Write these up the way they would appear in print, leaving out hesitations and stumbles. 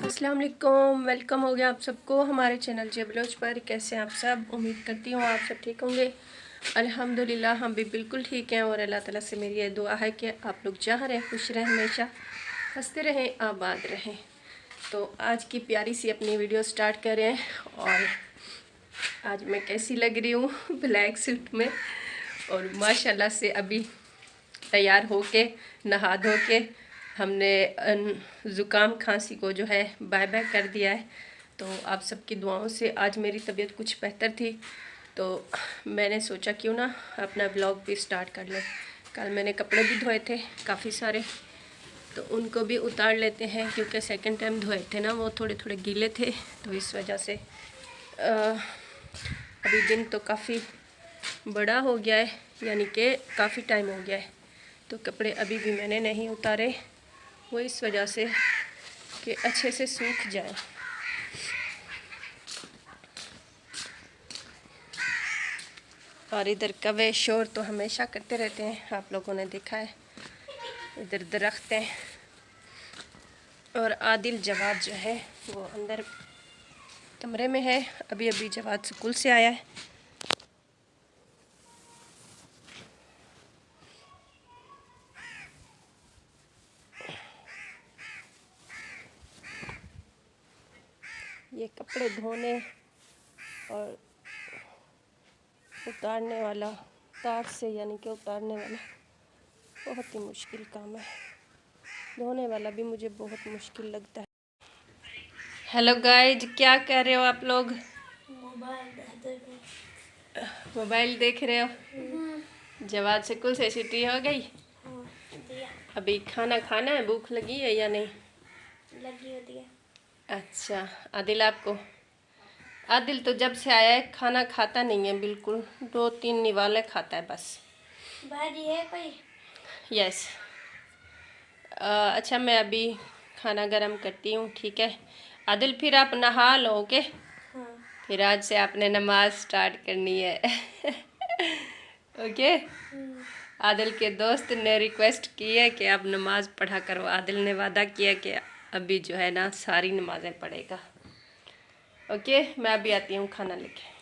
अस्सलाम वालेकुम, वेलकम हो गया आप सबको हमारे चैनल जे ब्लॉग्स पर। कैसे हैं आप सब? उम्मीद करती हूँ आप सब ठीक होंगे। अल्हम्दुलिल्लाह हम भी बिल्कुल ठीक हैं और अल्लाह ताला से मेरी ये दुआ है कि आप लोग जहाँ रहें खुश रहें, हमेशा हंसते रहें, आबाद रहें। तो आज की प्यारी सी अपनी वीडियो स्टार्ट करें। और आज मैं कैसी लग रही हूँ ब्लैक सूट में, और माशाल्लाह से अभी तैयार होके नहा धो के हमने ज़ुकाम खांसी को जो है बाय बाय कर दिया है। तो आप सबकी दुआओं से आज मेरी तबीयत कुछ बेहतर थी, तो मैंने सोचा क्यों ना अपना ब्लॉग भी स्टार्ट कर लें। कल मैंने कपड़े भी धोए थे काफ़ी सारे, तो उनको भी उतार लेते हैं क्योंकि सेकंड टाइम धोए थे ना, वो थोड़े थोड़े गीले थे, तो इस वजह से अभी दिन तो काफ़ी बड़ा हो गया है, यानी कि काफ़ी टाइम हो गया है, तो कपड़े अभी भी मैंने नहीं उतारे, वो इस वजह से कि अच्छे से सूख जाए। और इधर कौवे शोर तो हमेशा करते रहते हैं, आप लोगों ने देखा है। इधर दरख्त हैं और आदिल जवाद जो है वो अंदर कमरे में है। अभी अभी जवाद स्कूल से आया है। ये कपड़े धोने और उतारने वाला, तार से यानी कि उतारने वाला बहुत ही मुश्किल काम है। धोने वाला भी मुझे बहुत मुश्किल लगता है। हेलो गाइज, क्या कर रहे हो आप लोग? मोबाइल देख रहे हो? जवाद स्कूल से छुट्टी हो गई? अभी खाना खाना है, भूख लगी है या नहीं? लगी होती है। अच्छा, आदिल आपको? आदिल तो जब से आया है खाना खाता नहीं है बिल्कुल, 2-3 निवाले खाता है बस। भाजी है कोई? यस। अच्छा, मैं अभी खाना गरम करती हूँ, ठीक है? आदिल फिर आप नहा लो, ओके? हाँ। फिर आज से आपने नमाज स्टार्ट करनी है ओके? आदिल के दोस्त ने रिक्वेस्ट की है कि आप नमाज पढ़ा करो। आदिल ने वादा किया कि अभी जो है ना सारी नमाजें पढ़ेगा। ओके, मैं अभी आती हूँ खाना लेके।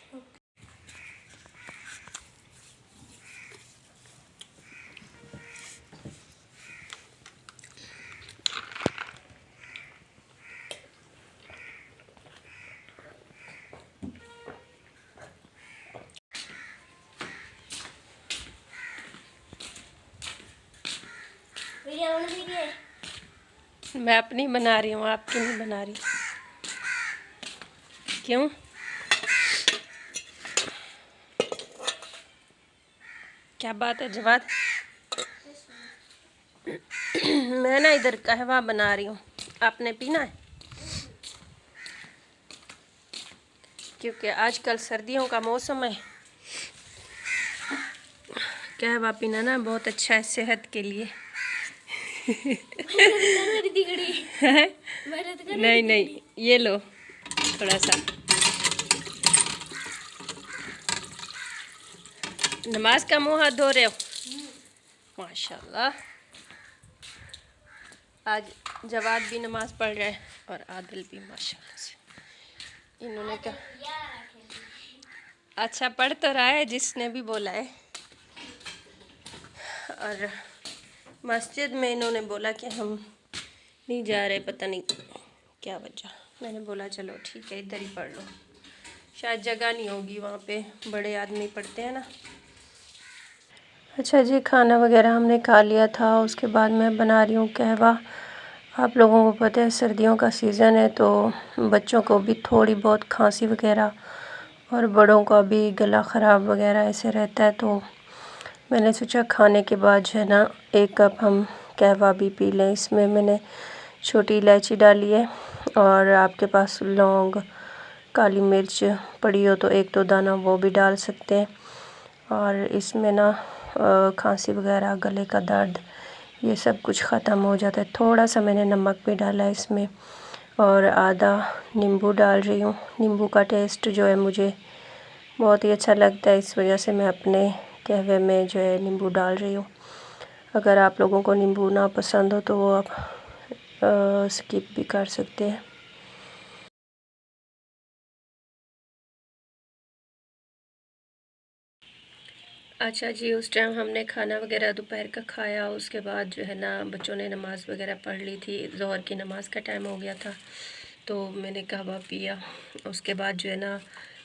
मैं अपनी बना रही हूँ, आपकी नहीं बना रही। क्यों? क्या बात है जवाद? मैं ना इधर कहवा बना रही हूँ, आपने पीना है? क्योंकि आजकल सर्दियों का मौसम है कहवा पीना ना बहुत अच्छा है सेहत के लिए। नहीं नहीं, ये लो थोड़ा सा। नमाज का मुंह हाथ धो रहे हो? माशाल्लाह। आज जवाद भी नमाज पढ़ रहे हैं और आदिल भी माशाल्लाह से। इन्होंने कहा अच्छा पढ़ तो रहा है जिसने भी बोला है। और मस्जिद में इन्होंने बोला कि हम नहीं जा रहे, पता नहीं क्या वजह। मैंने बोला चलो ठीक है इधर ही पढ़ लो, शायद जगह नहीं होगी वहाँ पे, बड़े आदमी पढ़ते हैं ना। अच्छा जी, खाना वगैरह हमने खा लिया था। उसके बाद मैं बना रही हूँ कहवा। आप लोगों को पता है सर्दियों का सीज़न है तो बच्चों को भी थोड़ी बहुत खांसी वगैरह और बड़ों का भी गला ख़राब वगैरह ऐसे रहता है, तो मैंने सोचा खाने के बाद जो है ना 1 कप हम कहवा भी पी लें। इसमें मैंने छोटी इलायची डाली है और आपके पास लौंग काली मिर्च पड़ी हो तो 1-2 दाना वो भी डाल सकते हैं। और इसमें ना खांसी वगैरह गले का दर्द ये सब कुछ ख़त्म हो जाता है। थोड़ा सा मैंने नमक भी डाला है इसमें और आधा नींबू डाल रही हूँ। नींबू का टेस्ट जो है मुझे बहुत ही अच्छा लगता है, इस वजह से मैं अपने कहवे में जो है नींबू डाल रही हूँ। अगर आप लोगों को नींबू ना पसंद हो तो वो आप स्किप भी कर सकते हैं। अच्छा जी, उस टाइम हमने खाना वगैरह दोपहर का खाया। उसके बाद जो है ना बच्चों ने नमाज़ वगैरह पढ़ ली थी, ज़ोहर की नमाज़ का टाइम हो गया था तो मैंने कहवा पिया। उसके बाद जो है ना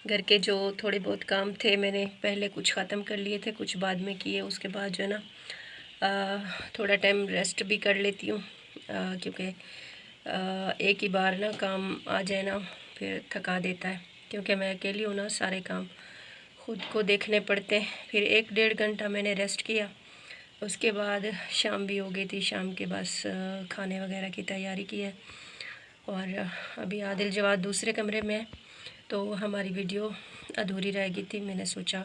घर के जो थोड़े बहुत काम थे मैंने पहले कुछ ख़त्म कर लिए थे, कुछ बाद में किए। उसके बाद जो है ना थोड़ा टाइम रेस्ट भी कर लेती हूँ क्योंकि एक ही बार ना काम आ जाए ना फिर थका देता है, क्योंकि मैं अकेली हूँ ना, सारे काम ख़ुद को देखने पड़ते हैं। फिर 1-1.5 घंटा मैंने रेस्ट किया। उसके बाद शाम भी हो गई थी, शाम के बस खाने वगैरह की तैयारी की है। और अभी आदिल जवाद दूसरे कमरे में है तो हमारी वीडियो अधूरी रह गई थी। मैंने सोचा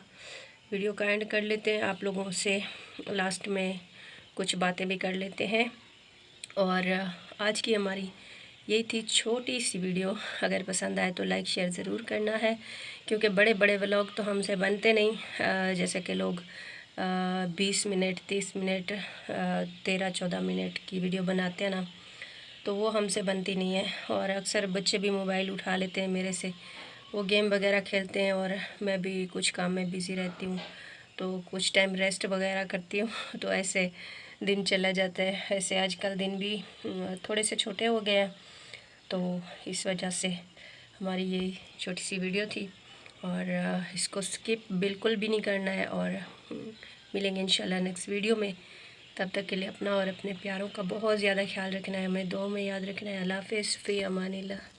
वीडियो का एंड कर लेते हैं, आप लोगों से लास्ट में कुछ बातें भी कर लेते हैं। और आज की हमारी यही थी छोटी सी वीडियो। अगर पसंद आए तो लाइक शेयर ज़रूर करना है, क्योंकि बड़े बड़े व्लॉग तो हमसे बनते नहीं। जैसे कि लोग 20 मिनट 30 मिनट 13-14 मिनट की वीडियो बनाते हैं ना, तो वो हमसे बनती नहीं है। और अक्सर बच्चे भी मोबाइल उठा लेते हैं मेरे से, वो गेम वगैरह खेलते हैं और मैं भी कुछ काम में बिज़ी रहती हूँ, तो कुछ टाइम रेस्ट वगैरह करती हूँ तो ऐसे दिन चला जाता है। ऐसे आजकल दिन भी थोड़े से छोटे हो गए हैं, तो इस वजह से हमारी ये छोटी सी वीडियो थी। और इसको स्किप बिल्कुल भी नहीं करना है। और मिलेंगे इंशाल्लाह नेक्स्ट वीडियो में। तब तक के लिए अपना और अपने प्यारों का बहुत ज़्यादा ख्याल रखना है, हमें दुआ में याद रखना है। अल्लाह हाफ़िज़, फ़ी अमानिल्लाह।